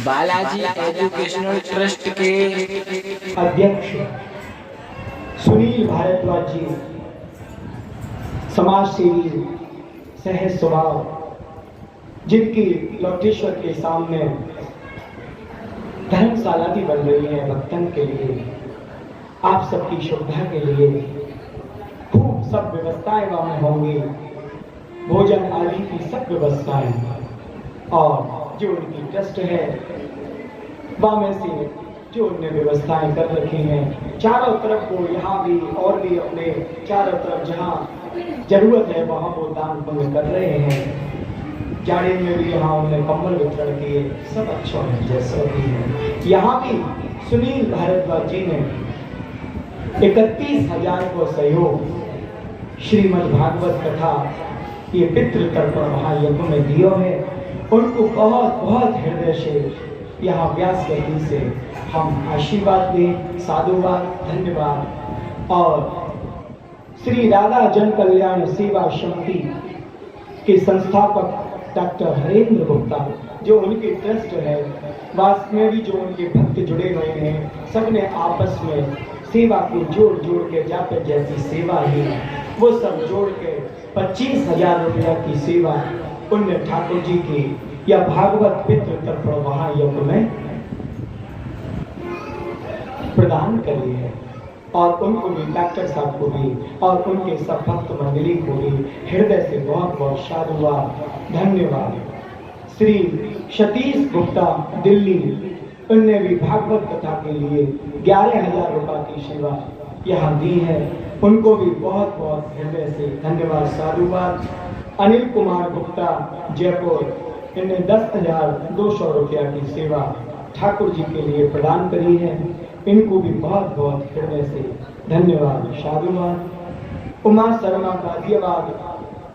Balaji educational trust के अध्यक्ष सुनील भारद्वाज जी, समाज सेवी, सहज स्वभाव, जिनकी लौटेश्वर के सामने धर्मशाला भी बन रही है भक्तन के लिए, आप सबकी सुविधा के लिए खूब सब व्यवस्थाएं वहां होंगी, भोजन आदि की सब व्यवस्थाएं, और जो उनकी ट्रस्ट है वहां में से जो उन्होंने व्यवस्थाएं कर रखी हैं, चारों तरफ वो यहाँ भी और भी अपने चारों तरफ जहाँ जरूरत है वहाँ वो दान पुण्य कर रहे हैं। जाड़े में भी यहाँ उन्होंने कंबल वितरण किए, सब अच्छा है जैसा भी है। यहाँ भी सुनील भारद्वाज जी ने 31,000 को सहयोग श्रीमद् भागवत कथा ये पितृ तर्पण महायज्ञ में दियो है। उनको बहुत बहुत हृदय से यहाँ व्यास गति से हम आशीर्वाद दें, साधुवाद, धन्यवाद। और श्री राधा जन कल्याण सेवा समिति के संस्थापक डॉक्टर हरेंद्र गुप्ता, जो उनके ट्रस्ट है, वास्तव में भी जो उनके भक्त जुड़े हुए हैं, सबने आपस में सेवा को जोड़ जोड़ के जाकर जैसी सेवा ही वो सब जोड़ के 25,000 रुपया की सेवा उनने ठाकुर जी की या भागवत पितृ तर्पण महायज्ञ में प्रदान करी है। और उनको भी, डॉक्टर साहब को भी और उनके सब भक्त मंडली को भी हृदय से बहुत बहुत साधुवाद, धन्यवाद। श्री सतीश गुप्ता दिल्ली, उनने भी भागवत कथा के लिए 11,000 रुपये की सेवा यहाँ दी है, उनको भी बहुत बहुत हृदय से धन्यवाद, साधुवाद। अनिल कुमार गुप्ता जयपुर, इन्हें 10,200 रुपया की सेवा ठाकुर जी के लिए प्रदान करी है, इनको भी बहुत बहुत हृदय से धन्यवाद, साधुवाद। उमा शर्मा गाजियाबाद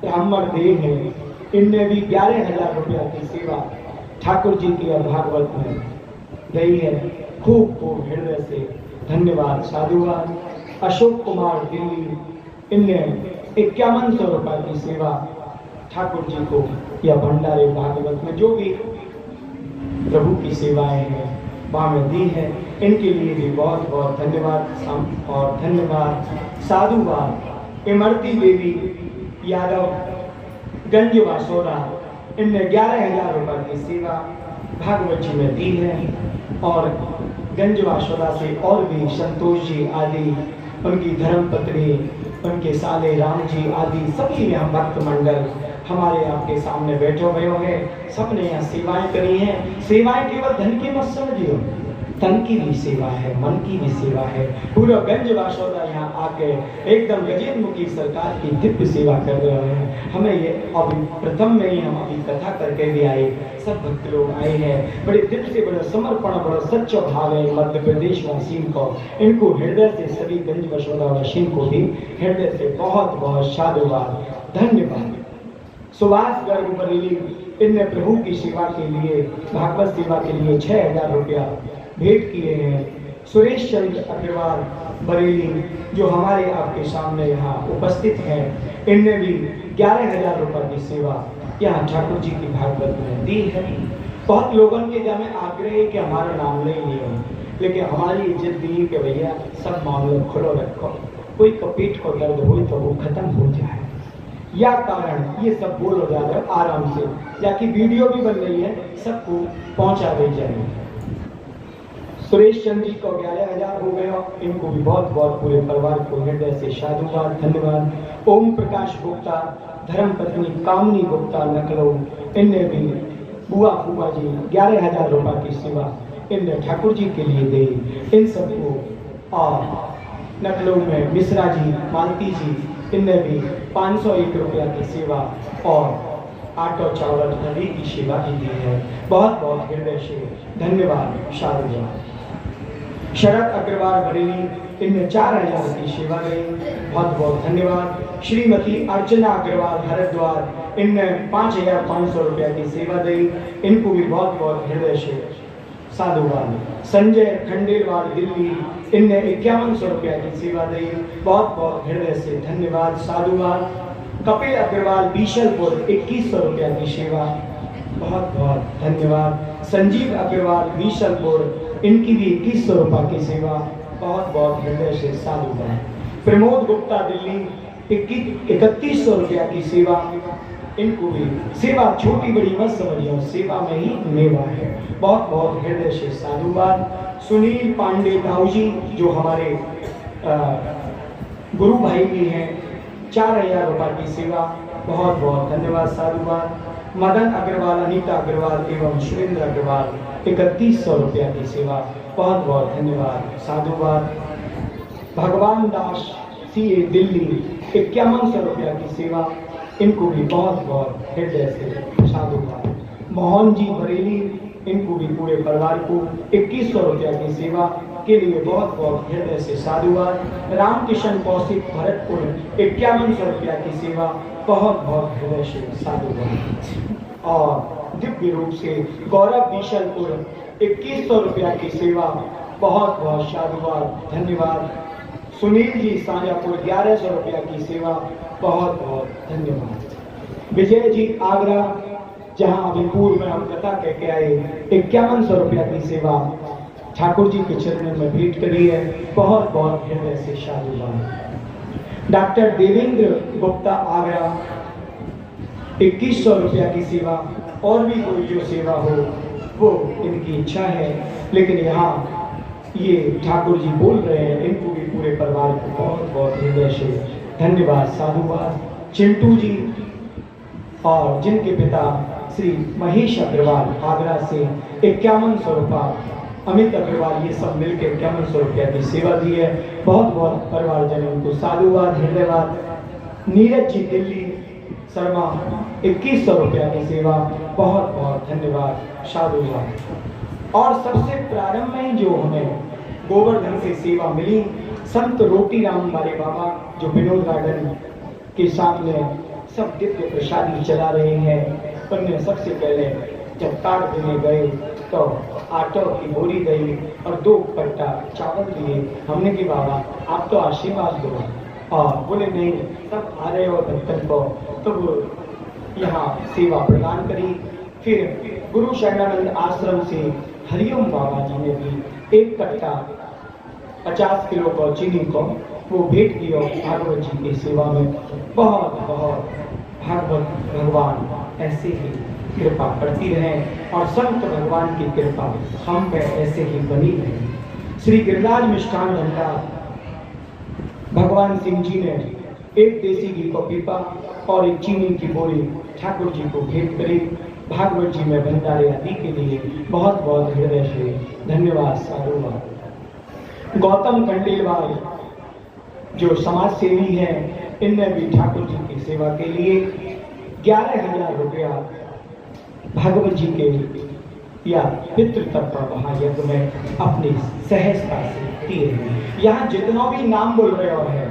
ब्राह्मण देव है, इनने भी 11,000 रुपया की सेवा ठाकुर जी की भागवत में दी है, खूब खूब हृदय से धन्यवाद, साधुवाद। अशोक कुमार दिल्ली, इनने 5100 रुपये की सेवा ठाकुर जी को या भंडारे भागवत में जो भी प्रभु की सेवाएं हैं वहाँ में दी है, इनके लिए भी बहुत बहुत धन्यवाद और धन्यवाद, साधुवाद। इमरती देवी यादव गंज वासोरा, इनने 11,000 रुपये की सेवा भागवत जी में दी है। और गंज वासोरा से और भी संतोष जी आदि, उनकी धर्मपत्नी, उनके साले राम जी आदि सभी यहाँ भक्त मंडल हमारे आपके सामने बैठे हुए हैं, सबने यहाँ सेवाएं करी हैं। सेवाएं केवल धन की मत समझियो, तन की भी सेवा है, मन की भी सेवा है। पूरा गंज वासोदा यहाँ आके एकदम गजेंद्र मुखी सरकार की दिव्य सेवा कर रहे हैं। हमें ये अभी प्रथम में ही हम अभी कथा करके भी आए, सब भक्त लोग आए हैं, बड़े दिल से बड़ा समर्पण, बड़ा सच्चा भाव है मध्य प्रदेश वासियों को। इनको हृदय से सभी गंज वासोदा वासियों को भी हृदय से बहुत बहुत साधुवाद, धन्यवाद। सुभाष गर्ग बरेली, इनने प्रभु की सेवा के लिए, भागवत सेवा के लिए 6,000 रुपया भेंट किए हैं। सुरेश चंद्र अग्रवाल बरेली, जो हमारे आपके सामने यहाँ उपस्थित हैं, इनने भी 11,000 रुपये की सेवा यहाँ ठाकुर जी की भागवत में दी है। बहुत लोगों के जब में आग्रह है कि हमारा नाम ले लियो, लेकिन हमारी इज्जत दी कि भैया सब मामले खुलो रखो, कोई पेट को दर्द हो तो वो खत्म हो जाए, या कारण ये सब बोल हो जा रहा है आराम से, जाकि वीडियो भी बन रही है, सबको पहुंचा दी जाए। सुरेश चंद्र जी को 11,000 हो गए, इनको भी बहुत बहुत पूरे परिवार को हृदय से साधुवाद, धन्यवाद। ओम प्रकाश गुप्ता, धर्मपत्नी कामनी गुप्ता लखनऊ, इनने भी बुआ फूफा जी 11,000 रुपये की सेवा इनने ठाकुर जी के लिए दी, इन सबको। और लखनऊ में मिश्रा जी, मालती जी, इनने भी 501 रुपया की सेवा और आटो चावल नदी की सेवा भी दी है, बहुत बहुत हृदय से धन्यवाद, साधुवाद। शरद अग्रवाल बरेली, इनने 4,000 की सेवा दी, बहुत बहुत धन्यवाद। श्रीमती अर्चना अग्रवाल हरिद्वार, इनने 5,500 रुपया की सेवा दी, इनको भी बहुत बहुत हृदय से साधुवाद। संजय खंडेलवाल दिल्ली, इनने 5100 रुपया की सेवा दी, बहुत बहुत हृदय से धन्यवाद, साधुवाद। कपिल अग्रवाल बीशलपुर 2100 रुपया की सेवा, बहुत बहुत धन्यवाद। संजीव अग्रवाल बीसलपुर, इनकी भी 2100 रुपये की सेवा, बहुत बहुत हृदय से साधुवाद। प्रमोद गुप्ता दिल्ली 3100 रुपया की सेवा, इनको भी सेवा छोटी बड़ी मत समझिए, सेवा में ही मेवा है, बहुत बहुत हृदय से साधुवाद। सुनील पांडे दाऊजी जो हमारे गुरु भाई भी हैं, 4000 रुपये की सेवा, बहुत बहुत धन्यवाद साधुवाद। मदन अग्रवाल, अनीता अग्रवाल एवं सुरेंद्र अग्रवाल 3100 रुपया की सेवा, बहुत बहुत धन्यवाद साधुवाद। भगवान दास सीए दिल्ली 5100 रुपया की सेवा, इनको भी बहुत बहुत हृदय से साधुवाद। मोहन जी बरेली, इनको भी पूरे परिवार को 2100 रुपया की सेवा के लिए बहुत बहुत हृदय से साधुवाद। रामकिशन कौशिक भरतपुर 5100 रुपया की सेवा, बहुत बहुत हृदय से साधुवाद। और दिव्य रूप से गौरव बीसलपुर 2100 रुपया की सेवा, बहुत बहुत साधुवाद धन्यवाद। सुनील जी साजापुर 1100 रुपया की सेवा, बहुत बहुत धन्यवाद। विजय जी आगरा, जहां अभी पूर्व में हम कथा कह के आए, 5100 रुपया की सेवा ठाकुर जी के चरणों में भेंट करी है, बहुत बहुत हृदय से साधुवाद। डॉक्टर देवेंद्र गुप्ता आगरा 2100 रुपया की सेवा, और भी कोई जो सेवा हो वो इनकी इच्छा है, लेकिन यहाँ ये ठाकुर जी बोल रहे हैं, इनको भी पूरे परिवार को बहुत बहुत हृदय से धन्यवाद साधुवाद। चिंटू जी और जिनके पिता श्री महेश अग्रवाल आगरा से 5100 रुपया, अमित अग्रवाल, ये सब मिलकर 5100 रुपया की सेवा दी है, बहुत बहुत परिवारजनों को साधुवाद हृदयवाद। नीरज जी दिल्ली शर्मा 2100 रुपया की सेवा, बहुत बहुत धन्यवाद साधुवाद। और सबसे प्रारंभ में जो हमें गोवर्धन से सेवा मिली, संत रोटी राम वाले बाबा जो विनोद गार्डन के सामने सब दिव्य प्रसादी चला रहे हैं, उनने सबसे पहले जब कार्ड देने गए तो आटा की बोरी गई और 2 कट्टा चावल दिए। हमने कि बाबा आप तो आशीर्वाद दो, और बोले नहीं सब आ रहे हो दफ्तर को, तो वो यहाँ सेवा प्रदान करी। फिर गुरु शरणानंद आश्रम से हरिओम बाबा जी ने भी 1 कट्टा 50 किलो को चीनी को वो भेंट किया भागवत जी की सेवा में। बहुत बहुत भागवत भगवान ऐसे ही कृपा करती रहें और संत भगवान की कृपा हम पे ऐसे ही बनी रहे। श्री गिरिराज मिष्ठान भंडार भगवान सिंह जी ने 1 देसी घी को पीपा और 1 चीनी की बोरी ठाकुर जी को भेंट करी। भागवत जी में भंडारे आदि के लिए बहुत बहुत हृदय से धन्यवाद साधुवाद। गौतम कंडेलवाल जो समाज सेवी हैं, इनने भी ठाकुर जी की सेवा के लिए 11,000 रुपया भागवत जी के या पितृ तत्व महायज्ञ में अपनी सहजता से दिए। यहाँ जितना भी नाम बोल रहे हो है,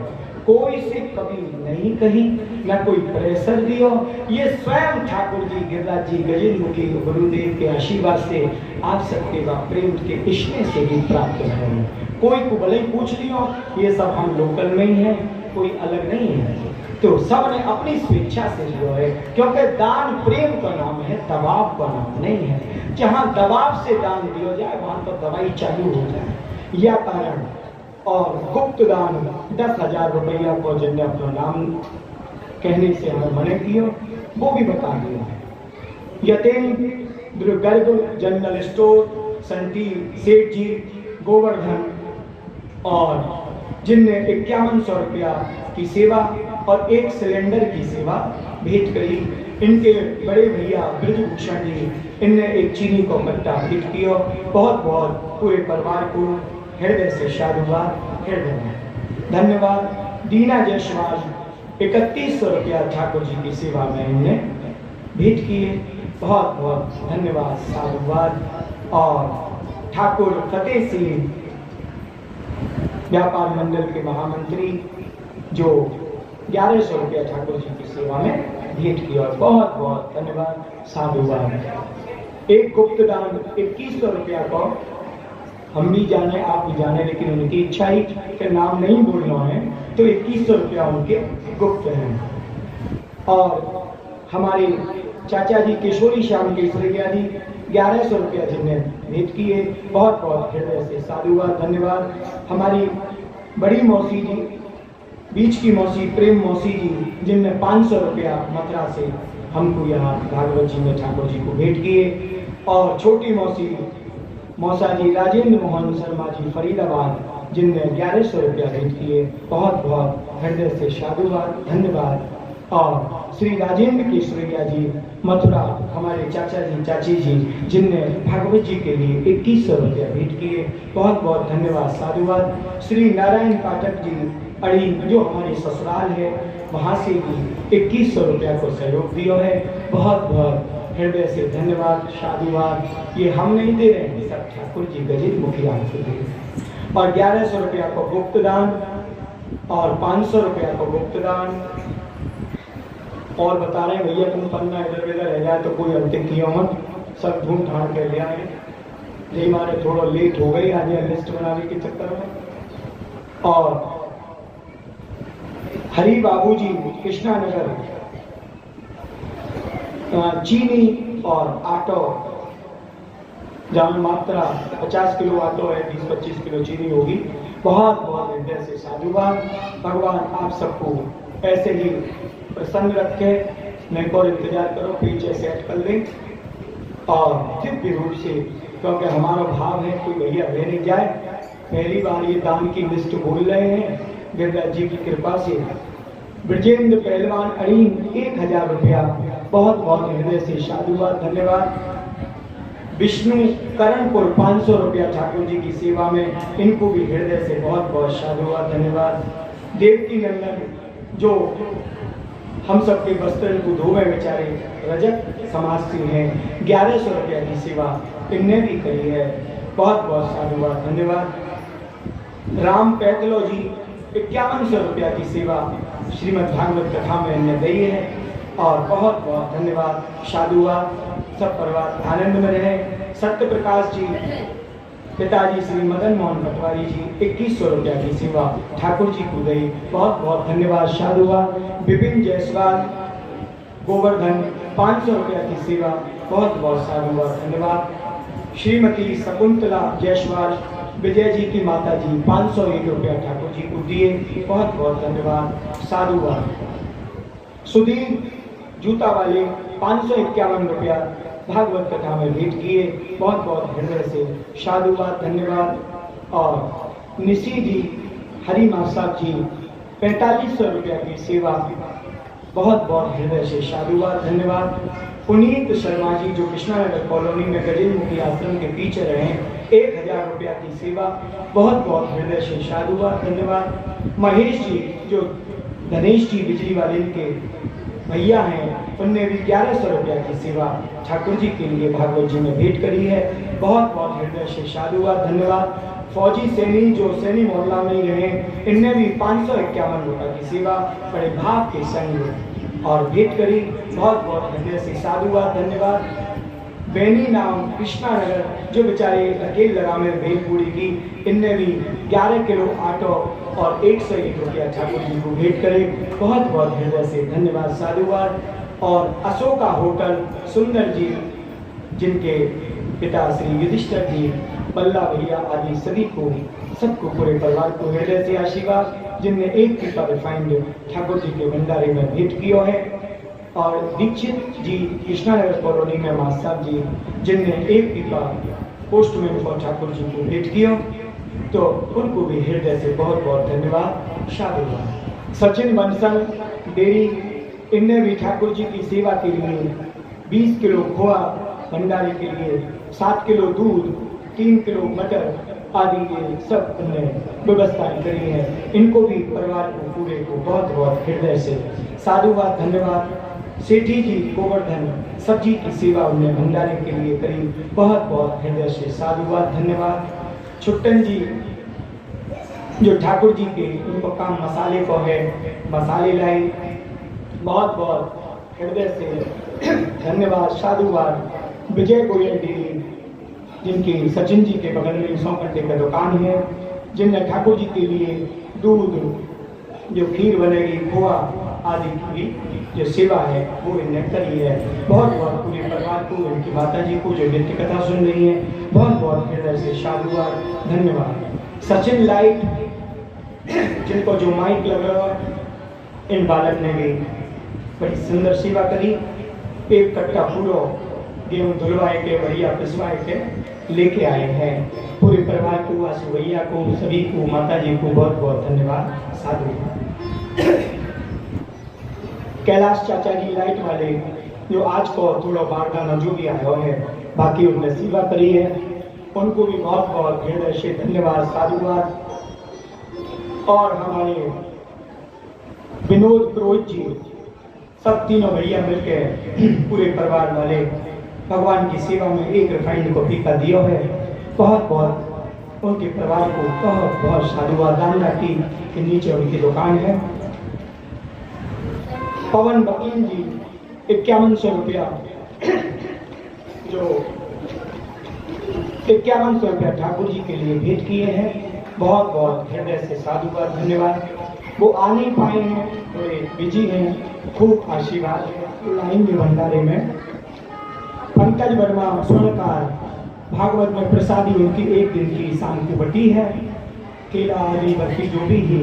कोई से कभी नहीं कही, न कोई प्रेशर दियो, ये स्वयं ठाकुर जी गिरिराज जी गजेंद्र मुखी गुरुदेव के आशीर्वाद से आप सबके प्रेम के स्नेह से भी प्राप्त है। कोई को भले ही पूछ लियो, ये सब हम लोकल में ही है, कोई अलग नहीं है। तो सब ने अपनी स्वेच्छा से जो है, क्योंकि दान प्रेम का नाम है, दबाव का नाम नहीं है। जहाँ दबाव से दान दिया जाए वहाँ तो दवाई चालू हो जाए, यह कारण। और गुप्त दान 10,000 रुपया को जिनने अपना नाम कहने से हमें मना किया, वो भी बता दिया। यतेंद्र गर्ग जनरल स्टोर संटी सेठ जी गोवर्धन, और जिनने 5100 रुपया की सेवा और 1 सिलेंडर की सेवा भेंट करी। इनके बड़े भैया ब्रजभूषण जी, इनने 1 चीनी को कट्टा भेंट किया। बहुत बहुत पूरे परिवार को हृदय से साधुवाद हृदय धन्यवाद। दीना जायसवाल 3100 रुपया ठाकुर जी की सेवा में इनने भेंट किए, बहुत बहुत धन्यवाद साधुवाद। और ठाकुर फतेह सिंह व्यापार मंडल के महामंत्री जो 1100 रुपया ठाकुर जी की सेवा में भेंट किया, बहुत बहुत धन्यवाद साधुवाद। एक गुप्त दान 2100 रुपया को हम भी जाने आप भी जाने, लेकिन उनकी इच्छा ही कि नाम नहीं बोलना है, तो 2100 रुपया उनके गुप्त हैं। और हमारे चाचा जी किशोरी श्याम केसरिया जी 1100 रुपया जिन्हें भेंट किए, बहुत बहुत हृदय से साधुवाद, धन्यवाद। हमारी बड़ी मौसी जी, बीच की मौसी प्रेम मौसी जी, जिनने 500 रुपया मथुरा से हमको यहाँ भागवत जी में ठाकुर जी को भेंट किए, और छोटी मौसी मौसा जी राजेंद्र मोहन शर्मा जी फरीदाबाद, जिनने 1100 रुपया भेंट किए, बहुत बहुत हृदय से साधुवाद, धन्यवाद। और श्री राजेंद्र केसरिया जी मथुरा, हमारे चाचा जी चाची जी, जिनने भागवत जी के लिए 2100 रुपया भेंट किए, बहुत बहुत धन्यवाद, साधुवाद। श्री नारायण पाठक जी अड़ी, जो हमारे ससुराल है, वहाँ से भी 2100 रुपया को सहयोग दिया है, बहुत बहुत हृदय से धन्यवाद, साधुवाद। ये हम नहीं दे रहे हैं, सब ठाकुर जी गजित मुखिया को दे रहे हैं। और 1100 रुपया को गुप्तदान और 500 रुपया को गुप्तदान। और बता रहे हैं भैया तुम पन्ना इधर उधर रह जाए तो कोई अंतिम किया मत, सब ढूंढ ढांड कर ले आए। ये हमारे थोड़ा लेट हो गई आज लिस्ट बनाने के चक्कर में। और हरी बाबू जी कृष्णा नगर, चीनी और आटो, जहाँ मात्रा 50 किलो आटो है, 20-25 किलो चीनी होगी, बहुत बहुत हृदय से साधुवाद। भगवान आप सबको ऐसे ही प्रसन्न रखे, मेरे को इंतजार करो, पीछे सेट कर लें और दिव्य रूप से, क्योंकि हमारा भाव है कोई भैया रह नहीं जाए। पहली बार ये दान की लिस्ट बोल रहे हैं, गिरिराज जी की कृपा से। ब्रजेंद्र पहलवान अड़ीन 1000 रुपया, बहुत बहुत हृदय से साधुवाद, धन्यवाद। विष्णु करणपुर 500 रुपया ठाकुर जी की सेवा में, इनको भी हृदय से बहुत बहुत साधुवाद, धन्यवाद। देवकी नंदन, जो हम सबके वस्त्र को धोवे बेचारे रजक समाज से हैं, 1100 रुपया की सेवा इनने भी करी है, बहुत बहुत साधुवाद, धन्यवाद। राम पैतलो जी 5100 रुपया की सेवा श्रीमद् भागवत कथा में इनने दी है, और बहुत बहुत धन्यवाद, साधुवाद। सब परिवार आनंद में रहे। सत्य प्रकाश जी पिताजी श्री मदन मोहन पटवारी जी 2100 रुपया की सेवा ठाकुर जी को दी, बहुत बहुत धन्यवाद, साधुवाद। विपिन जायसवाल गोवर्धन 500 रुपया की सेवा, बहुत बहुत साधुवाद, धन्यवाद। श्रीमती शकुंतला जायसवाल विजय जी की माता जी 501 रुपया ठाकुर जी को दिए, बहुत बहुत धन्यवाद, साधुवाद। सुधीर जूता वाले 551 रुपया भागवत कथा में भेंट किए, बहुत बहुत हृदय से साधुवाद, धन्यवाद। और निशी जी हरिमा साहब जी 4500 रुपया की सेवा, बहुत बहुत हृदय से साधुवाद, धन्यवाद। पुनीत शर्मा जी, जो कृष्णानगर कॉलोनी में गजेंद्र आश्रम के पीछे रहे, 1000 रुपया की सेवा, बहुत बहुत हृदय से साधुवाद, धन्यवाद। महेश जी, जो धनेश जी बिजली वाले के भैया हैं, उनने भी 1100 रुपया की सेवा ठाकुर जी के लिए भागवत जी में भेंट करी है, बहुत बहुत हृदय से साधुवाद, धन्यवाद। फौजी सैनी, जो सैनी मोहल्ला में ही रहे, इनने भी 551 रुपया की सेवा बड़े भाव के संग और भेंट करी, बहुत बहुत हृदय से साधुवाद, धन्यवाद। बेनी नाम कृष्णा नगर, जो बेचारे अकेले लगा में भेलपूरी की, इनने भी 11 किलो आटो और 101 रुपया ठाकुर जी को भेंट करे, बहुत बहुत हृदय से धन्यवाद, साधुवाद। और अशोका होटल सुंदर जी, जिनके पिता श्री युधिष्ठिर जी, बल्ला भैया आदि सभी को, सबको पूरे परिवार को हृदय से आशीर्वाद, जिनने एक पीपा रिफाइंड ठाकुर जी के भंडारे में भेंट किया है। और दीक्षित जी कृष्णानगर कॉलोनी में मास्टर साहब जी, जिनने एक पीपा पोस्टमैन फॉर ठाकुर जी को भेंट किया, तो उनको भी हृदय से बहुत बहुत धन्यवाद, साधुवाद। सचिन बंसल डेयरी, इनने भी ठाकुर जी की सेवा के लिए 20 किलो खोआ भंडारे के लिए, 7 किलो दूध, 3 किलो मटर आदि ये सब उन्होंने व्यवस्थाएं करी है, इनको भी परिवार को पूरे को बहुत बहुत हृदय से साधुवाद, धन्यवाद। सेठी जी गोवर्धन सब्जी की सेवा उन्हें भंडारे के लिए करी, बहुत बहुत हृदय से साधुवाद, धन्यवाद। छुट्टन जी, जो ठाकुर जी के उनको काम मसाले को है, मसाले लाए, बहुत बहुत हृदय से धन्यवाद, साधुवाद। विजय गोयल जी, जिनकी सचिन जी के बगल में 100 घंटे का दुकान है, जिनने ठाकुर जी के लिए दूध, जो खीर बनेगी, खोआ आदि की जो सेवा है वो इन्हें करी है। बहुत बहुत पूरे परिवार को, इनकी माता जी को जो नृत्य कथा सुन रही है, बहुत बहुत हृदय से साधुवाद, धन्यवाद। सचिन लाइट जिनको जो माइक लगा, इन बालक ने भी बड़ी सुंदर सेवा करी। एक कट्टा पूरा गेहूँ धुलवाए के, बढ़िया पिसवाए के लेके आए हैं। पूरे परिवार को, आसू भैया को, सभी को, माता जी को बहुत बहुत धन्यवाद, साधु। कैलाश चाचा जी लाइट वाले जो आज को थोड़ा बारदाना जो भी आया है, बाकी उनने सेवा करी है, उनको भी बहुत बहुत हृदय से धन्यवाद, साधुवाद। और हमारे विनोद पुरोहित जी, सब तीनों भैया मिलकर पूरे परिवार वाले भगवान की सेवा में एक रिफाइंड कॉफी का दिया है। बहुत बहुत उनके परिवार को बहुत बहुत साधुवाद। दामला की के नीचे उनकी दुकान है। पवन वकील जी 5100 रुपया, जो 5100 रुपया ठाकुर जी के लिए भेंट किए हैं। बहुत बहुत हृदय से साधुवाद, धन्यवाद। वो आ नहीं पाए हैं, थोड़े बिजी हैं, खूब आशीर्वाद है। लाइन में भंडारे में पंकज वर्मा स्वर्णकार, भागवत में प्रसादी उनकी एक दिन की शाम की बटी है। केला आदि बर्फी जो भी ही,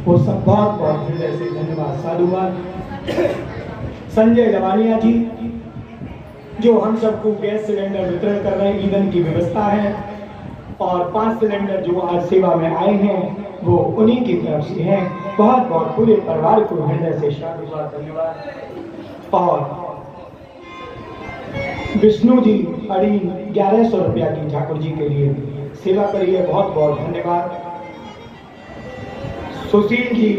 वो सब बहुत बहुत हृदय से धन्यवाद, साधुवाद। संजय लवानिया जी जो हम सबको गैस सिलेंडर वितरण कर रहे हैं, ईंधन की व्यवस्था है, और 5 सिलेंडर जो आज सेवा में आए हैं वो उन्हीं की तरफ से हैं। बहुत बहुत पूरे परिवार को हृदय से साधुवाद, धन्यवाद। और विष्णु जी अड़ी 1100 रुपया की ठाकुर जी के लिए सेवा करी है, बहुत बहुत धन्यवाद। सुशील जी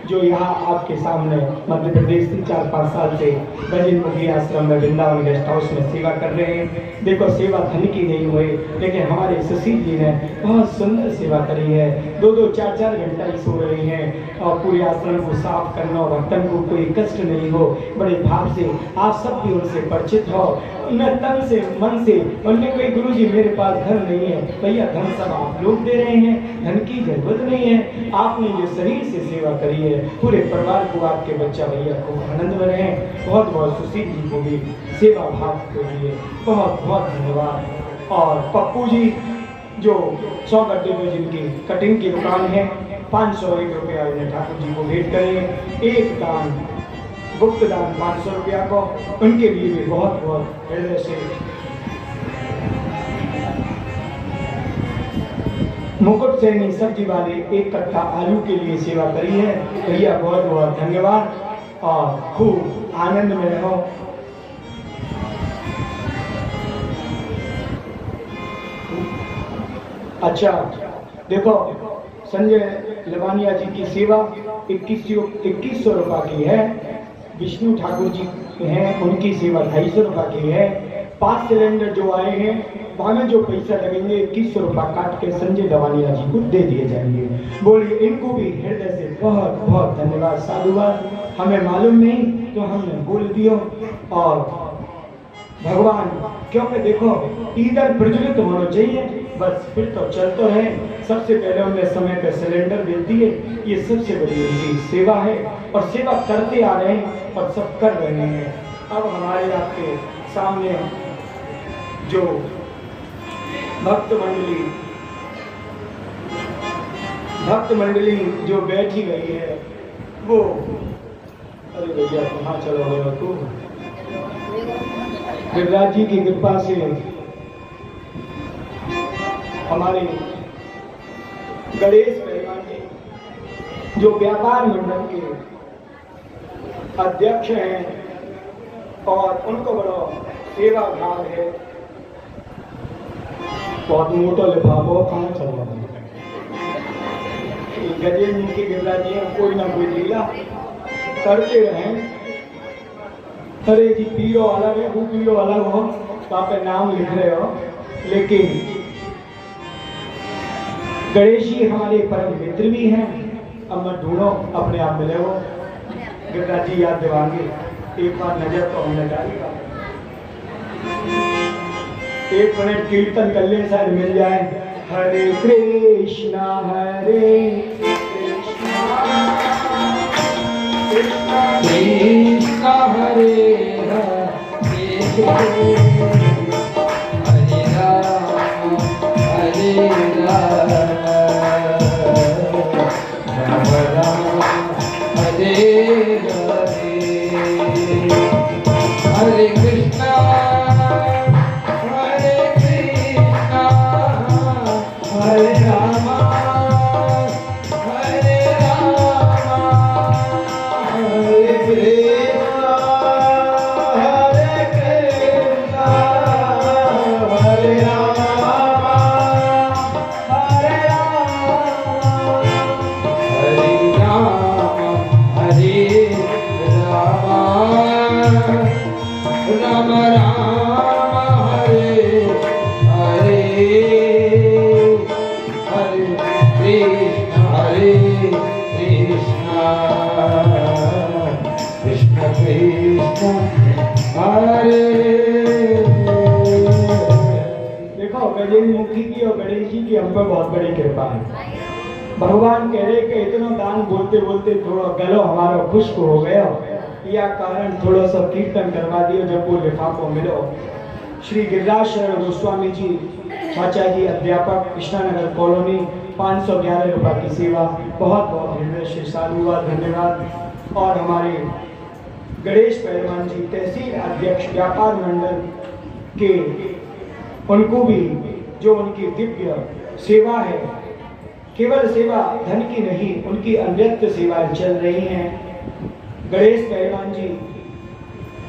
जो यहाँ आपके सामने मध्य प्रदेश से 4-5 साल से गजेंद्र मुखी आश्रम में वृंदावन गेस्ट हाउस में सेवा कर रहे हैं। देखो सेवा धन की नहीं हुई, लेकिन हमारे सुशील जी ने बहुत सुंदर सेवा करी है। 2-2, 4-4 घंटा ही सो रही हैं, और पूरे आश्रम को साफ करना, भक्तन को कोई कष्ट नहीं हो, बड़े भाव से आप सब भी उनसे परिचित हो, उन्हें तन से मन से। उनने कोई गुरु जी मेरे पास धन नहीं है, भैया धन सब आप लोग दे रहे हैं, धन की जरूरत नहीं है। आपने जो शरीर से सेवा करी है, पूरे परिवार को, आपके बच्चा भैया को आनंद में रहे। बहुत बहुत सुशील जी को भी सेवा भाव के लिए बहुत बहुत धन्यवाद। और पप्पू जी जो 100 गड्ढे में जिनकी कटिंग की दुकान है, 501 रुपया इन्हें ठाकुर जी को भेंट करें। एक दान, गुप्त दान 500 रुपया को, उनके लिए भी बहुत बहुत हृदय से। मुकुट सैनी सब्जी वाले 1 कट्टा आलू के लिए सेवा करी है, भैया बहुत बहुत धन्यवाद, और खूब आनंद में रहो। अच्छा देखो, संजय लवानिया जी की सेवा 2100 रुपया की है। विष्णु ठाकुर जी हैं, उनकी सेवा 250 रुपया की है। 5 सिलेंडर जो आए हैं, वहाँ जो पैसा लगेंगे 2100 रुपया काट के संजय लवानिया जी को दे दिए जाएंगे। बोलिए इनको भी हृदय से बहुत बहुत धन्यवाद, साधुवाद। हमें मालूम नहीं तो हमने बोल दिया, और भगवान, क्योंकि देखो इधर प्रज्वलित होना चाहिए, बस फिर तो चलते हैं। सबसे पहले उन्हें समय पर सिलेंडर दे दिए, ये सबसे बड़ी उनकी सेवा है, और सेवा करते आ रहे हैं और सब कर रहे हैं। अब हमारे आपके सामने जो भक्त मंडली जो बैठी गई है, वो अरे भैया कहाँ चला गया तू? गिरिराज जी की कृपा से हमारे गणेश पहलवान जी जो व्यापार मंडल के अध्यक्ष हैं, और उनको बड़ा सेवा भाव है। बहुत मोटा लिफाफा कहाँ चल रहा है? गजेंद्र की गिरिराज जी कोई ना कोई लीला करते रहे। अरे जी पीरो अलग है, वो पीरो अलग हो, तो आप नाम लिख रहे हो, लेकिन गणेश जी हमारे परम मित्र भी हैं। अब मत ढूंढो, अपने आप मिले हो। गिरिराज जी याद दिलाएंगे, एक बार नजर तो हमने डाली। 1 मिनट कीर्तन कर ले, शायद मिल जाए। हरे कृष्णा कृष्ण हरे हरे राम हरे राम राम राम हरे हरे हरे कृष्ण हरे राम हरे राम हरे कृष्ण हरे कृष्ण हरे राम हरे राम हरे राम हरे राम राम राम हरे हरे हरे कृष्ण कृष्ण कृष्ण हरे। देखो गजेंद्र मुखी की और गणेश जी की हम पर बहुत बड़ी कृपा है। भगवान कह रहे कि इतना दान बोलते बोलते थोड़ा गलो हमारा खुश्क हो गया, या कारण थोड़ा सा कीर्तन करवा दियो जब वो लिफाफो मिलो। श्री गिरिराज शरण गोस्वामी जी चाचा जी अध्यापक कृष्णानगर कॉलोनी 511 रुपये की सेवा, बहुत बहुत हृदय से साधुवाद धन्यवाद। और हमारे गणेश पहलवान जी तहसील अध्यक्ष व्यापार मंडल के, उनको भी जो उनकी दिव्य सेवा है, केवल सेवा धन की नहीं, उनकी अनृत्य सेवाएं चल रही हैं। गणेश पहलवान जी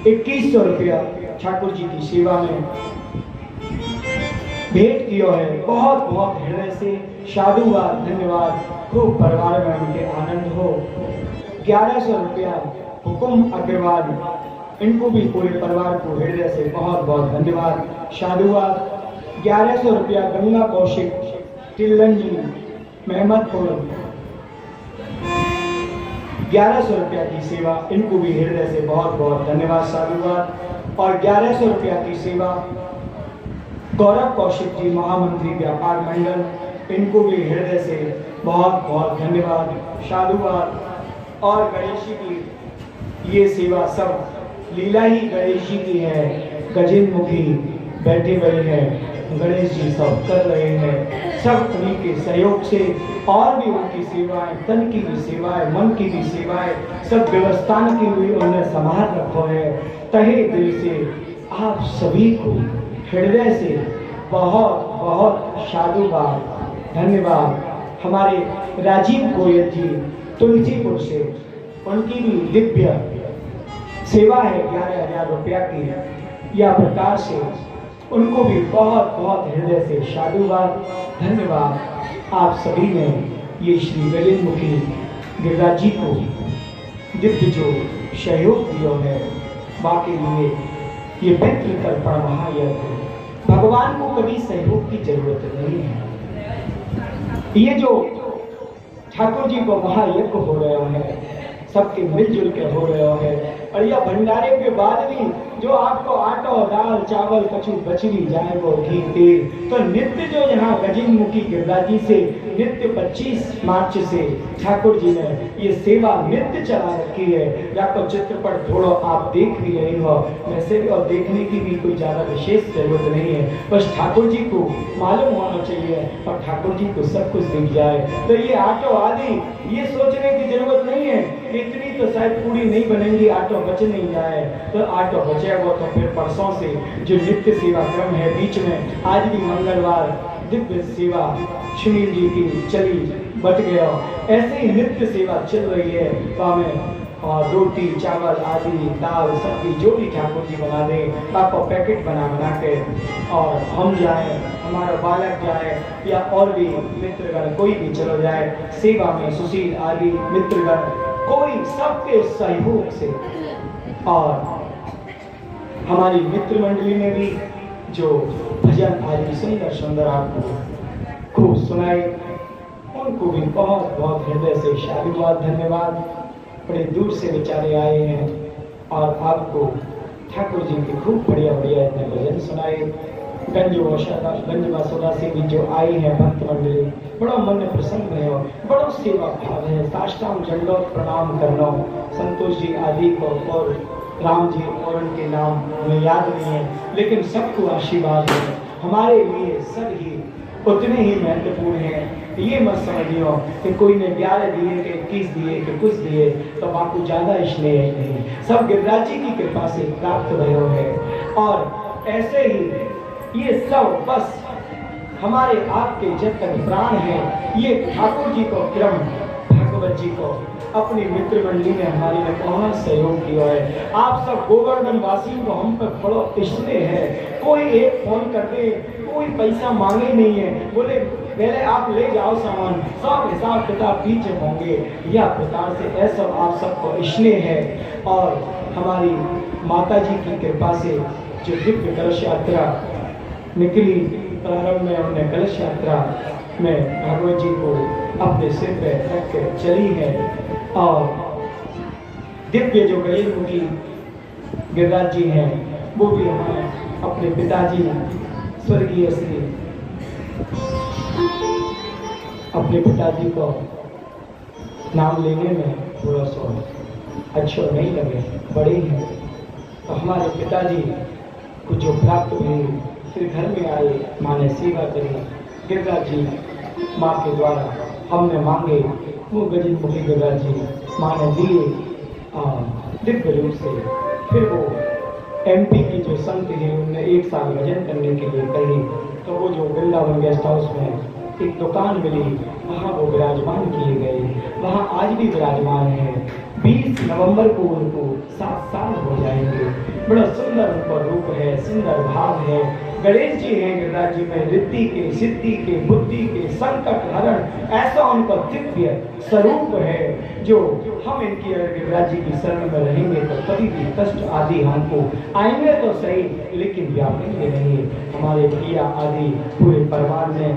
2100 रुपया ठाकुर जी की सेवा में भेंट किया है। बहुत बहुत हृदय से साधुवाद धन्यवाद। खूब परिवार में उनके आनंद हो। 1100 रुपया हुकुम अग्रवाल, इनको भी पूरे परिवार को हृदय से बहुत बहुत धन्यवाद साधुवाद। 1100 रुपया गंगा कौशिक तिल्लन जी मेहमदपुर, 1100 रुपया की सेवा, इनको भी हृदय से बहुत बहुत धन्यवाद साधुवाद। और 1100 रुपया की सेवा गौरव कौशिक जी महामंत्री व्यापार मंडल, इनको भी हृदय से बहुत बहुत धन्यवाद साधुवाद। और गणेश जी की ये सेवा सब लीला ही गणेश जी की है। गजेंद्र मुखी बैठे हुए हैं, गणेश जी सब कर रहे हैं, सब उन्हीं के सहयोग से। और भी उनकी सेवाएं, तन की भी सेवाएं, मन की भी सेवाएं, सब व्यवस्था की हुई उन्होंने संभाल रखो है। तहे दिल से आप सभी को हृदय से बहुत बहुत साधुवाद धन्यवाद। हमारे राजीव गोयल जी तुलसीपुर से, उनकी भी दिव्य सेवा है 11,000 रुपया की, या प्रकार से उनको भी बहुत बहुत हृदय से साधुवाद धन्यवाद। आप सभी ने ये श्री गजेंद्र मुखी गिरिराज जी को दिव्य जो सहयोग दिया है, बाकी लिए ये पितृ तर्पण महायज्ञ, भगवान को कभी सहयोग की जरूरत नहीं है। ये जो ठाकुर जी को महायज्ञ हो रहा है, सबके मिलजुल के हो रहे हैं। और यह भंडारे के बाद भी जो आपको आटा दाल चावल कछु बचरी जाए वो घी तेल, तो नित्य जो यहाँ गजेंद्र मुखी गिरिराज जी से नित्य 25 मार्च से ठाकुर जी ने ये सेवा नित्य चला रखी है। या तो चित्रपट थोड़ा आप देख भी रहे हो वैसे, और देखने की भी कोई ज्यादा विशेष जरूरत नहीं है, बस ठाकुर जी को मालूम होना चाहिए और ठाकुर जी को सब कुछ दिख जाए। तो ये आटो आदि ये सोचने की जरूरत नहीं है, इतनी तो शायद पूरी नहीं बनेगी, आटो बच नहीं जाए। तो आटो बचेगा तो फिर परसों से जो नित्य सेवा क्रम है, बीच में आज भी मंगलवार दिव्य सेवा सुनील जी की चली बट गया, ऐसे ही नित्य सेवा चल रही है। तो हमें और रोटी चावल आदि दाल सब्जी जो भी ठाकुर जी बना दें, आपको पैकेट बना के, और हम जाए, हमारा बालक जाए, या और भी मित्रगण कोई भी चलो जाए सेवा में, सुशील आदि मित्रगण कोई सबके सहयोग से। और हमारी मित्र मंडली में भी जो भजन आदि सुंदर सुंदर आपको खूब सुनाई, उनको भी बहुत बहुत हृदय से साधुवाद धन्यवाद। बड़े दूर से बेचारे आए हैं और आपको ठाकुर जी की खूब बढ़िया बढ़िया इतने भजन सुनाए। गंज वसुधा से भी जो आई है भक्त मंडली, बड़ा मन प्रसन्न है और बड़ा सेवा भाव है। साष्टांग दंडोत प्रणाम करना संतोष जी आदि को और राम जी और उनके नाम हमें याद नहीं है, लेकिन सबको आशीर्वाद है। हमारे लिए सब ही उतने ही महत्वपूर्ण हैं। ये मत समझियो कि कोई ने 11 दिए कि 21 दिए कि कुछ दिए तो आपको ज़्यादा स्नेह नहीं, सब गिरिराज जी की कृपा से प्राप्त भयो है। और ऐसे ही ये सब बस हमारे आपके जब तक प्राण है, ये ठाकुर जी को क्रम भागवत जी को अपनी मित्र मंडली में हमारे ने बहुत सहयोग किया है। आप सब गोवर्धन वासियों को हम पर बड़ो स्नेह है। कोई एक फोन करते, कोई पैसा मांगे नहीं है, बोले पहले आप ले जाओ सामान, सब हिसाब किताब पीछे होंगे। यह प्रकार से ऐसा आप सबको स्नेह है। और हमारी माता जी की कृपा से जो दिव्य कलश यात्रा निकली, प्रारंभ में हमने कलश यात्रा में भगवत जी को अपने सिर पे रख के चली है। और दिव्य जो गरीब मुखी गिरिराज जी हैं, वो भी हमारे अपने पिताजी स्वर्गीय श्री अपने पिताजी को नाम लेने में थोड़ा सा अच्छा नहीं लगे, बड़े हैं। तो हमारे पिताजी को जो प्राप्त हुई, फिर घर में आए, माँ ने सेवा करी। गिरिराज जी माँ के द्वारा हमने मांगे, वो गजित मुखी गिरिराज जी माँ ने दिए दिव्य रूप से। फिर वो MP के जो संत हैं उन्हें 1 साल भजन करने के लिए कही, तो वो जो वृंदावन गेस्ट हाउस में एक दुकान मिली, वहाँ वो विराजमान किए गए, वहाँ आज भी विराजमान है। 20 नवंबर को उनको 7 साल हो जाएंगे। बड़ा सुंदर उनका रूप है, सुंदर भाव है। गणेश जी हैं गिरिराज जी में, रिद्धि के, सिद्धि के, बुद्धि के, संकट हरण, ऐसा उनका दिव्य स्वरूप है जो हम इनकी गिरिराज जी की शरण में रहेंगे तो कभी भी कष्ट आदि हमको आएंगे तो सही, लेकिन व्यापेंगे नहीं। हमारे भैया आदि पूरे परिवार ने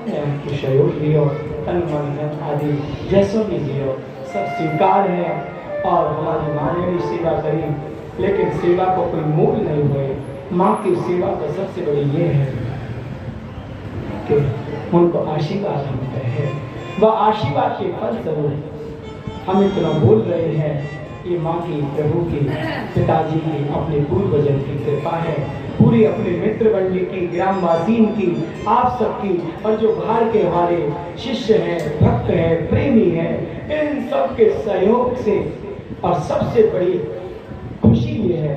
हमको सहयोग दियो, तन मन धन आदि जैसो भी दियो, सब स्वीकार है। और हमारी माँ ने भी सेवा करी, लेकिन सेवा को कोई मोल नहीं हुए। माँ की सेवा तो सबसे बड़ी ये है कि उनको आशीर्वाद हमसे है, वह आशीर्वाद के फल स्वरूप हम इतना बोल रहे हैं। ये माँ की, प्रभु की, पिताजी की, अपने पूर्वजन की कृपा है, पूरी अपने मित्र मंडली की, ग्रामवासीन की, आप सबकी, और जो बाहर के हमारे शिष्य हैं, भक्त हैं, प्रेमी हैं, इन सब के सहयोग से। और सबसे बड़ी खुशी ये है,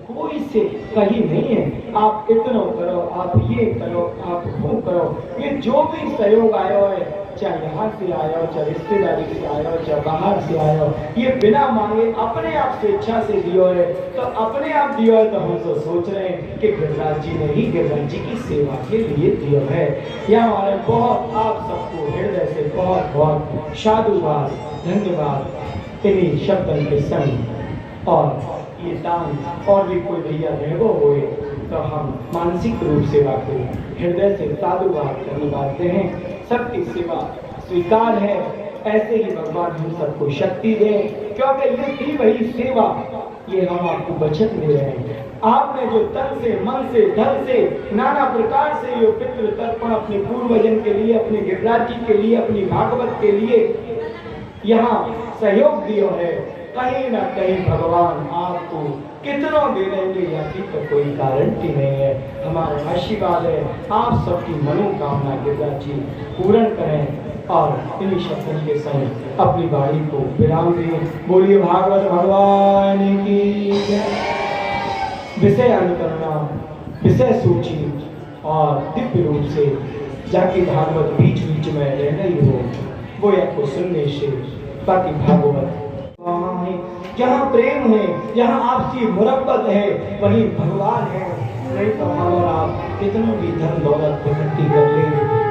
कोई से कहीं नहीं है आप इतना करो, आप ये करो, आप वो करो। ये जो भी सहयोग आया है, चाहे यहाँ से आया हो, चाहे रिश्तेदारी से आया हो, चाहे बाहर से आया हो, ये बिना मांगे अपने आप से इच्छा से दियो है। तो अपने आप दियो है तो हम तो सोच रहे हैं कि गिरिराज जी ने ही गिरिराज जी की सेवा के लिए दियो है। यह हमारे बहुत आप सबको हृदय से बहुत बहुत साधुवाद, धन्यवाद इन्हीं शब्दों के संग। और ये दान और भी कोई भैया रहगो होए तो हम मानसिक रूप सेवा को हृदय से साधुवाद धन्यवाद हैं। सबकी सेवा स्वीकार है। ऐसे ही भगवान हम सबको शक्ति दे, क्योंकि ये थी वही सेवा, ये हम आपको बचत दे रहे हैं। आपने जो तन से, मन से, धन से, नाना प्रकार से ये पितृ तर्पण अपने पूर्वजन के लिए, अपने गिरिराज जी के लिए, अपनी भागवत के लिए यहाँ सहयोग दिया है, कहीं ना कहीं भगवान आपको कितना दे देंगे या तो कोई गारंटी नहीं है। हमारा आशीर्वाद है, आप सबकी मनोकामना गिरिराज जी पूर्ण करें। और इन्हीं शब्दों के संग अपनी वाणी को विराम दें। बोलिए भागवत भगवान की जय। विषय अनुकरणा, विषय सूची और दिव्य रूप से जाके भागवत बीच बीच में रह रही हो, वो आपको सुनने से बाकी भागवत वहाँ है जहाँ प्रेम है, जहाँ आपसी मुरब्बत है, वहीं भगवान है। नहीं तो हम और आप कितना भी धन दौलत इकट्ठी कर लेंगे,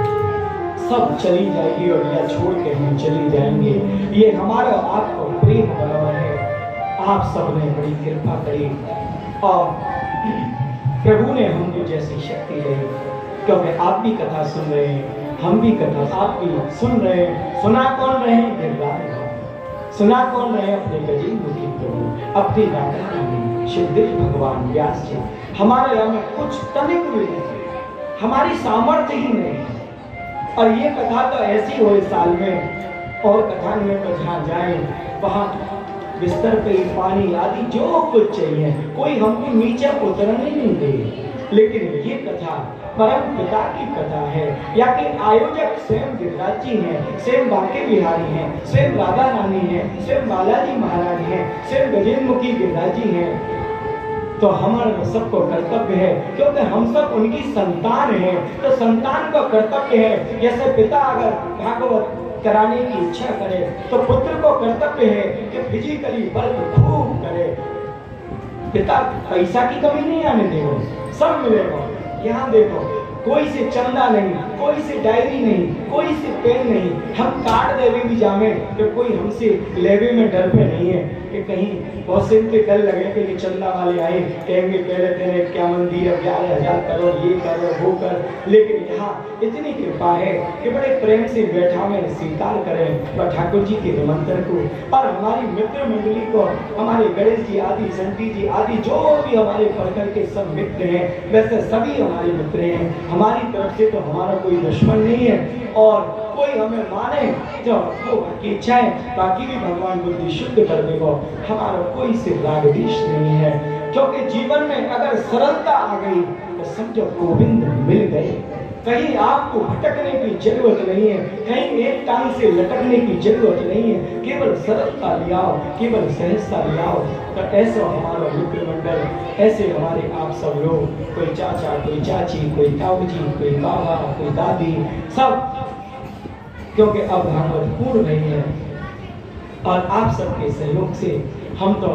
सब चली जाएगी और या छोड़ के हम चली जाएंगे। ये हमारा आपको प्रेम बना है। आप सब ने बड़ी कृपा करी और प्रभु ने हमको जैसी शक्ति दी, क्योंकि आप भी कथा सुन रहे हैं, हम भी कथा आप भी सुन रहे हैं। सुना कौन रहे हैं? गिरिराज। सुना कौन रहे? अपने गजीब मुखी प्रभु, अपनी राधा रानी, शिवदेव भगवान व्यास जी। हमारे यहाँ में कुछ तनिक भी नहीं, हमारी सामर्थ्य ही नहीं है। और ये कथा तो ऐसी हो इस साल में, और कथा में तो जहाँ जाए वहाँ बिस्तर पे ही पानी आदि जो कुछ चाहिए, कोई हमको नीचे उतरने नहीं दे। लेकिन ये कथा परम पिता की कथा है, या कि आयोजक स्वयं गिरिराज जी हैं, स्वयं बांके बिहारी हैं, स्वयं राधा रानी हैं, स्वयं बालाजी महाराज हैं, स्वयं गजेंद्र मुखी गिरिराज जी हैं। तो हमारा सबको कर्तव्य है, क्योंकि हम सब उनकी संतान हैं, तो संतान का कर्तव्य है। जैसे पिता अगर भागवत कराने की इच्छा करे तो पुत्र को कर्तव्य है कि फिजिकली वर्क खूब करे। पिता पैसा की कमी नहीं आने देगा, सब मिलेगा। यहाँ देखो, कोई से चंदा नहीं, कोई से डायरी नहीं, कोई से पेन नहीं। हम कार्ड देवे भी जामे तो कोई हमसे लेवे में डर पे नहीं है कि कहीं बहुत से इनके डर लगे कि ये चंदा वाले आए कहेंगे पहले तेरे क्या मंदिर है, 11,000 करो, ये करो वो कर। लेकिन यहाँ इतनी कृपा है कि बड़े प्रेम से बैठा में स्वीकार करें और ठाकुर जी के निमंत्रण को। और हमारी मित्र मंडली को, हमारे गणेश जी आदि, संटी जी आदि, जो भी हमारे परकर के सब मित्र हैं, वैसे सभी हमारे मित्र हैं। हमारी तरफ से तो हमारा कोई दुश्मन नहीं है, और कोई हमें माने जो वो की इच्छा है, बाकी भी भगवान बुद्धि शुद्ध कर देगा। हमारा कोई से राग द्वेष नहीं है, क्योंकि जीवन में अगर सरलता आ गई तो समझो गोविंद मिल गए। कहीं आपको भटकने की जरूरत नहीं है, कहीं एक टांग से लटकने की जरूरत नहीं है, केवल सरलता लियाओ, केवल सहजता लियाओ। तो ऐसा हमारा मित्र मंडल, ऐसे हमारे आप सब लोग, कोई चाचा, कोई चाची, कोई ताऊ जी, कोई बाबा, कोई दादी, सब, क्योंकि अब भागवत पूर्ण रही है और आप सबके सहयोग से हम तो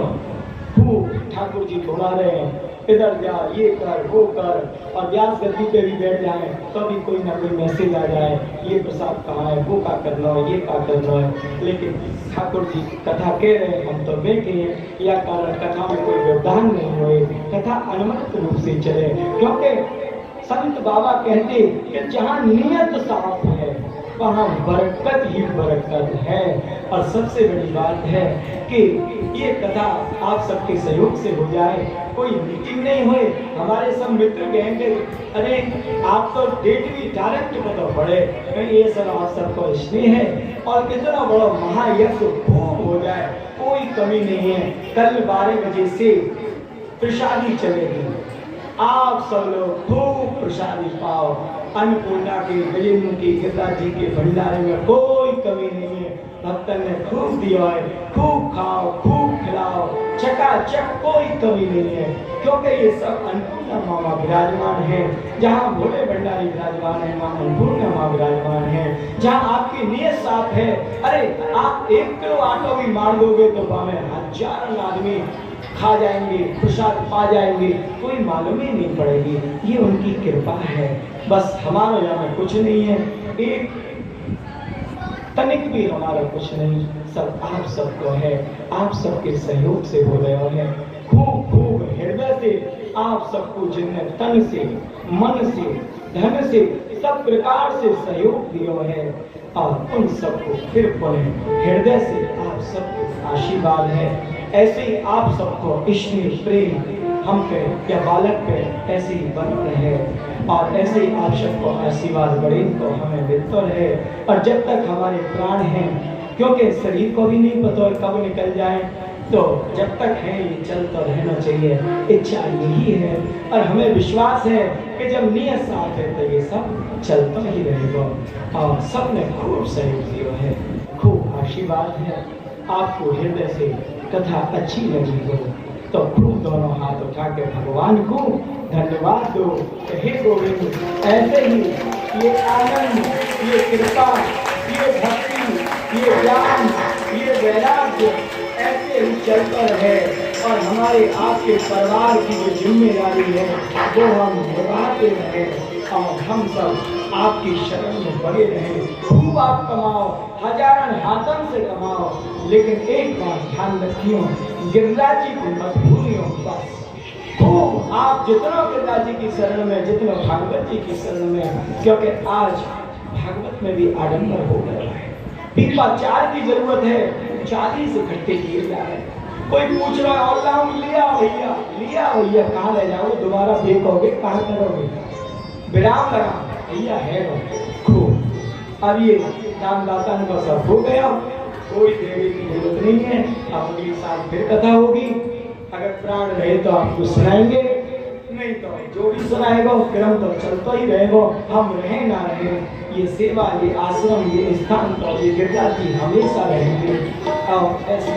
खूब ठाकुर जी घुमा रहे हैं, इधर जा, ये कर, वो कर, और व्यास गद्दी पे भी बैठ जाए तो भी कोई ना कोई मैसेज आ जाए, ये प्रसाद कहाँ है, वो का करना है, ये का करना है। लेकिन ठाकुर जी कथा कह रहे हैं, हम तो बैठे हैं, या कारण कथा में कोई व्यवधान नहीं हुए, कथा अनुमत रूप से चले। क्योंकि संत बाबा कहते कि जहाँ नियत साफ है वहाँ बरकत ही बरकत है। और सबसे बड़ी बात है कि ये कथा आप सबके सहयोग से हो जाए, कोई मीटिंग नहीं हुए। हमारे सब मित्र कहेंगे अरे आप तो डेट भी डायरेक्ट पता पड़े, ये सब आप सबको स्नेह है और कितना बड़ा महायज्ञ खूब हो जाए, कोई कमी नहीं है। कल 12 बजे से प्रसादी चलेगी, आप सब लोग खूब प्रसादी पाओ। अन्नपूर्णा के, गजेंद्र के, गिरिराज जी के भंडारे में कोई कमी नहीं है। भक्तन ने खूब दिया है, खूब खाओ, खूब खिलाओ, चकाचक, कोई कमी नहीं है। क्योंकि ये सब अन्नपूर्णा मामा विराजमान है, जहाँ भोले भंडारी विराजमान है, माँ अन्नपूर्णा माँ विराजमान है, जहाँ आपकी नीयत साफ है। अरे आप 1 किलो आटा भी मार दोगे तो हमें हजारों आदमी खा जाएंगे, प्रसाद पा जाएंगे, कोई मालूम ही नहीं पड़ेगी। ये उनकी कृपा है। बस हमारा यहाँ कुछ नहीं है, एक तनिक भी हमारा कुछ नहीं, सब आप सबको है, आप सबके सहयोग से हो रहा है। खूब खूब हृदय से आप सबको जिनने तन से, मन से, धन से, सब प्रकार से सहयोग दिया है, और उन सबको फिर पुनः हृदय से आप सबको आशीर्वाद है। ऐसे ही आप सबको स्नेह प्रेम हम पे या बालक पे ऐसे ही बन रहे, और ऐसे ही आप सबको आशीर्वाद बड़े तो हमें मिलता रहे। और जब तक हमारे प्राण हैं, क्योंकि शरीर को भी नहीं पता है कब निकल जाए, तो जब तक है ये चलता रहना चाहिए। इच्छा यही है और हमें विश्वास है कि जब नियत साथ है तो ये सब चलता ही रहेगा। और सबने खूब सहयोग दिया है, खूब आशीर्वाद है। आपको हृदय से कथा अच्छी लगी हो तो खूब दोनों हाथ उठा के भगवान को धन्यवाद दो। हे गोविंद, ऐसे ही ये आनंद, ये कृपा, ये भक्ति, ये ज्ञान, ये वैराग्य ऐसे ही चलता रहे, और हमारे आपके परिवार की जो जिम्मेदारी है वो हम निभाते रहे, और हम सब आपकी शरण में बने रहे। खूब आप कमाओ, हजारन हाथन से कमाओ, लेकिन एक बात ध्यान रखियो, गिरिराज जी को मत भूलियो। बस खूब आप जितना गिरिराज जी की शरण में, जितना भागवत जी की शरण में, क्योंकि आज भागवत में भी आडंबर हो गया है। पीपा 4 की जरूरत है, 40 इकट्ठे किए जा रहे हैं। कोई पूछ रहा है अल्लाह लिया भैया, लिया भैया, कहाँ ले जाओगे, दोबारा फेंकोगे, कहाँ करोगे? विराम लगा भैया है वो खूब। अब ये दानदाता का सब हो गया, कोई देवी की जरूरत नहीं है। अब अगले साल फिर कथा होगी, अगर प्राण रहे तो आपको सुनाएंगे, नहीं तो जो भी सुनाएगा वो क्रम तो चलता ही रहेगा। हम रहे ना रहे, ये सेवा, ये आश्रम, ये स्थान तो ये गिरजा जी हमेशा रहेंगे। और ऐसी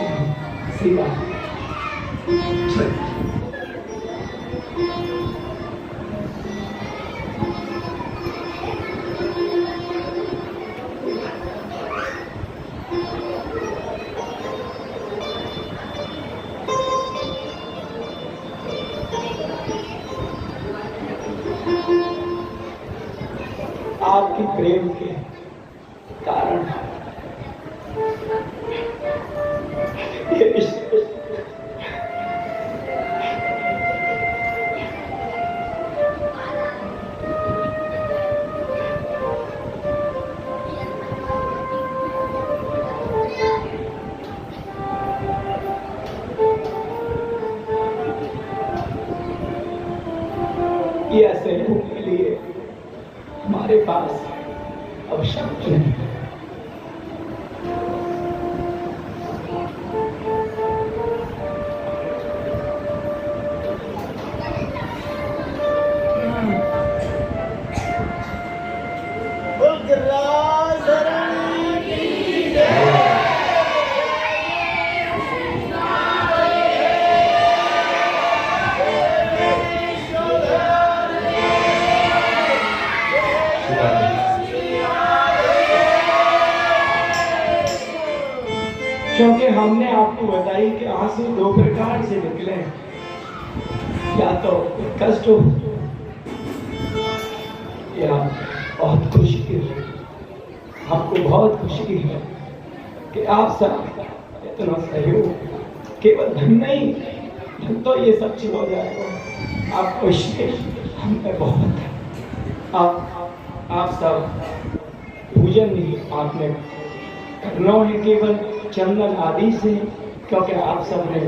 सेवा आपके प्रेम के कारण ये ऐसे के लिए हमारे पास अब शब्द नहीं। क्योंकि हमने आपको बताई कि आंसू दो प्रकार से निकले, या तो कष्ट हो या बहुत खुशी की। हमको बहुत खुशी है कि आप सब इतना सहयोग, केवल धन नहीं, धन तो ये सब चीज हो जाएगा, आप खुशी हमें बहुत है। आप सब पूजन नहीं आपने करना है केवल चंदन आदि से, क्योंकि आप सब ने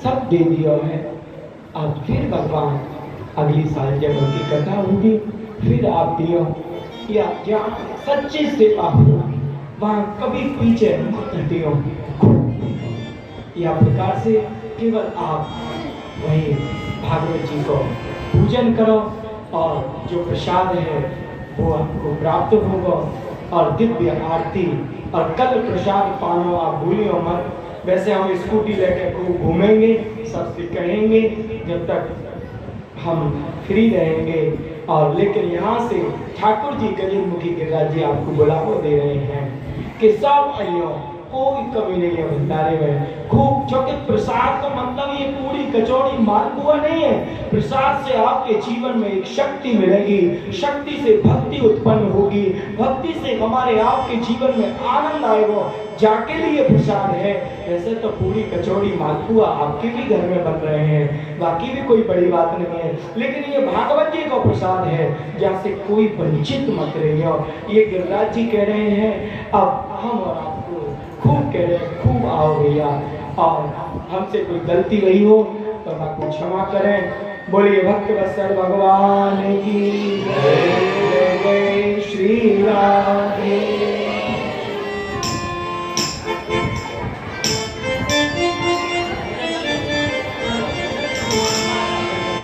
सब दे दिया है। अब फिर भगवान अगली साल जब उनकी कथा होगी फिर आप दियो, या जहाँ सच्ची सेवा हो वहाँ कभी पीछे मत हटियो। या प्रकार से केवल आप वही भागवत जी को पूजन करो और जो प्रसाद है वो आपको प्राप्त होगा, और दिव्य आरती और कल प्रसाद पानो आप भूलियो मत। वैसे हम स्कूटी लेकर खूब घूमेंगे, सबसे कहेंगे जब तक हम फ्री रहेंगे। और लेकिन यहाँ से ठाकुर जी गरीब मुखी गिरिराज जी आपको बुलावा दे रहे हैं कि सब आइयो, कोई कमी नहीं है भंडारे में खूब। क्योंकि प्रसाद का मतलब ये पूरी कचौड़ी मालपुआ नहीं है। प्रसाद से आपके जीवन में एक शक्ति मिलेगी, शक्ति से भक्ति उत्पन्न होगी, भक्ति से हमारे आपके जीवन में आनंद आएगा, जाके लिए प्रसाद है। वैसे तो पूरी कचौड़ी मालपुआ आपके भी घर में बन रहे हैं, बाकी भी कोई बड़ी बात नहीं है, लेकिन ये भागवत जी का प्रसाद है जहाँ से कोई वंचित मत रहियो। ये गिरिराज जी कह रहे हैं, अब हम और आपको खूब कह रहे हैं, खूब आओ भैया, और हमसे कोई गलती रही हो तो आपको क्षमा करें। बोलिए भक्त वत्सल भगवान की जय, जय श्री राम।